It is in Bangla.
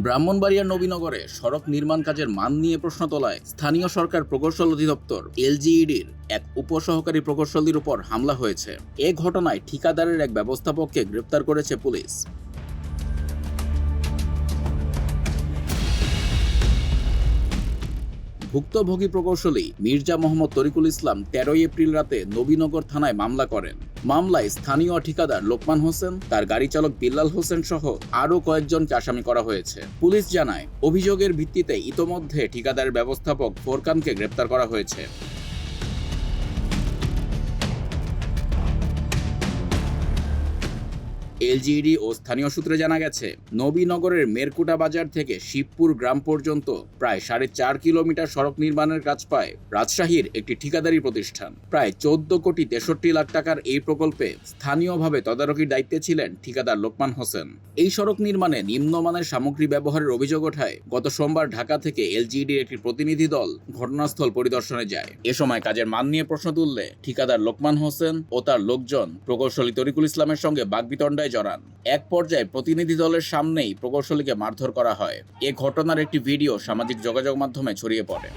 ব্রাহ্মণবাড়িয়ার নবীনগরে সড়ক নির্মাণ কাজের মান নিয়ে প্রশ্ন তোলায় স্থানীয় সরকার প্রকৌশল অধিদপ্তর এলজিইডির এক উপসহকারী প্রকৌশলীর উপর হামলা হয়েছে। এ ঘটনায় ঠিকাদারের এক ব্যবস্থাপককে গ্রেপ্তার করেছে পুলিশ। ভুক্তভোগী প্রকৌশলী মির্জা মোহাম্মদ তরিকুল ইসলাম ১৩ এপ্রিল রাতে নবীনগর থানায় মামলা করেন। মামলায় স্থানীয় ঠিকাদার লোকমান হোসেন, তার গাড়ি চালক বিল্লাল হোসেন সহ আরও কয়েকজনকে আসামি করা হয়েছে। পুলিশ জানায়, অভিযোগের ভিত্তিতে ইতোমধ্যে ঠিকাদারের ব্যবস্থাপক ফোরকানকে গ্রেপ্তার করা হয়েছে। এলজিইডি ও স্থানীয় সূত্রে জানা গেছে, নবীনগরের মেরকুটা বাজার থেকে শিবপুর গ্রাম পর্যন্ত প্রায় ৪.৫ কিলোমিটার সড়ক নির্মাণের কাজ পায় রাজশাহীর একটি ঠিকাদারি প্রতিষ্ঠান। প্রায় ১৪,৬৩,০০,০০০ টাকার এই প্রকল্পে স্থানীয়ভাবে তদারকির দায়িত্বে ছিলেন ঠিকাদার লোকমান হোসেন। এই সড়ক নির্মাণে নিম্নমানের সামগ্রী ব্যবহারের অভিযোগ ওঠায় গত সোমবার ঢাকা থেকে এলজিইডির একটি প্রতিনিধি দল ঘটনাস্থল পরিদর্শনে যায়। এ সময় কাজের মান নিয়ে প্রশ্ন তুললে ঠিকাদার লোকমান হোসেন ও তার লোকজন প্রকৌশলী তরিকুল ইসলামের সঙ্গে বাগবিতণ্ডায় জড়ান। এক পর্যায়ে প্রতিনিধি দলের সামনেই প্রকৌশলীকে মারধর করা হয়। এ ঘটনার একটি ভিডিও সামাজিক যোগাযোগ মাধ্যমে ছড়িয়ে পড়ে।